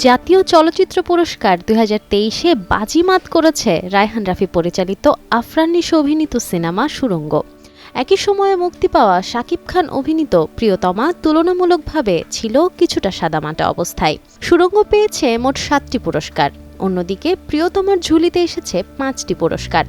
জাতীয় চলচ্চিত্র পুরস্কার ২০২৩-এ বাজিমাত করেছে রায়হান রাফি পরিচালিত আফরান নিশো অভিনীত সিনেমা সুড়ঙ্গ। একই সময়ে মুক্তি পাওয়া শাকিব খান অভিনীত প্রিয়তমা তুলনামূলকভাবে ছিল কিছুটা সাদামাটা অবস্থায়। সুড়ঙ্গ পেয়েছে মোট ৭টি পুরস্কার, অন্যদিকে প্রিয়তমার ঝুলিতে এসেছে ৫টি পুরস্কার।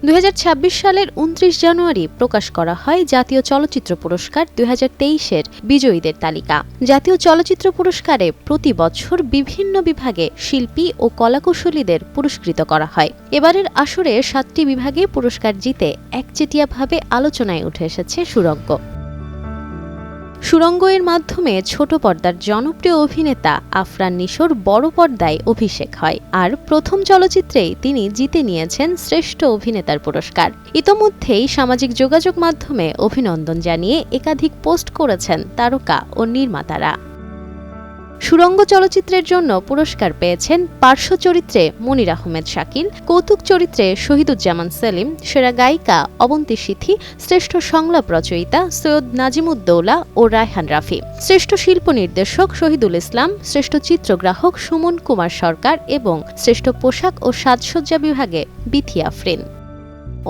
২০২৬ সালের ২৯ জানুয়ারি প্রকাশ করা হয় জাতীয় চলচ্চিত্র পুরস্কার ২০২৩-এর বিজয়ীদের তালিকা। জাতীয় চলচ্চিত্র পুরস্কারে প্রতি বছর বিভিন্ন বিভাগে শিল্পী ও কলাকুশলীদের পুরস্কৃত করা হয়। এবারের আসরে ৭টি বিভাগে পুরস্কার জিতে একচেটিয়াভাবে আলোচনায় উঠে এসেছে সুড়ঙ্গ। সুড়ঙ্গ এর মাধ্যমে ছোট পর্দার জনপ্রিয় অভিনেতা আফরান নিশোর বড় পর্দায় অভিষেক হয়, আর প্রথম চলচ্চিত্রেই তিনি জিতে নিয়েছেন শ্রেষ্ঠ অভিনেতার পুরস্কার। ইতোমধ্যেই সামাজিক যোগাযোগ মাধ্যমে অভিনন্দন জানিয়ে একাধিক পোস্ট করেছেন তারকা ও নির্মাতারা। সুড়ঙ্গ চলচ্চিত্রের জন্য পুরস্কার পেয়েছেন পার্শ্ব চরিত্রে মনির আহমেদ শাকিল, কৌতুক চরিত্রে শহীদুজ্জামান সেলিম, সেরা গায়িকা অবন্তী সিথি, শ্রেষ্ঠ সংলাপ রচয়িতা সৈয়দ নাজিমুদ্দৌলা ও রায়হান রাফি, শ্রেষ্ঠ শিল্প নির্দেশক শহীদুল ইসলাম, শ্রেষ্ঠ চিত্রগ্রাহক সুমন কুমার সরকার এবং শ্রেষ্ঠ পোশাক ও সাজসজ্জা বিভাগে বিথি আফরিন।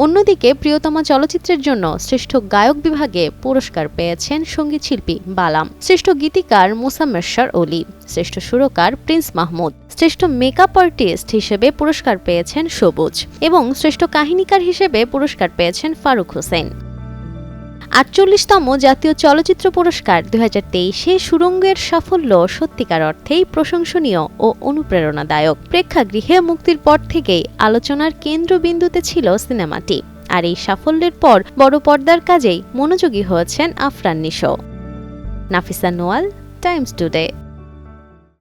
অন্যদিকে প্রিয়তমা চলচ্চিত্রের জন্য শ্রেষ্ঠ গায়ক বিভাগে পুরস্কার পেয়েছেন সঙ্গীতশিল্পী বালাম, শ্রেষ্ঠ গীতিকার মোসাম্মের অলি, শ্রেষ্ঠ সুরকার প্রিন্স মাহমুদ, শ্রেষ্ঠ মেকআপ আর্টিস্ট হিসেবে পুরস্কার পেয়েছেন সবুজ এবং শ্রেষ্ঠ কাহিনীকার হিসেবে পুরস্কার পেয়েছেন ফারুক হোসেন। ৪৮তম জাতীয় চলচ্চিত্র পুরস্কার ২০২৩-এ সুড়ঙ্গের সাফল্য সত্যিকার অর্থেই প্রশংসনীয় ও অনুপ্রেরণাদায়ক। প্রেক্ষাগৃহে মুক্তির পর থেকেই আলোচনার কেন্দ্রবিন্দুতে ছিল সিনেমাটি, আর এই সাফল্যের পর বড় পর্দার কাজেই মনোযোগী হয়েছেন আফরান নিশো। Nafisa Nowal, Times today.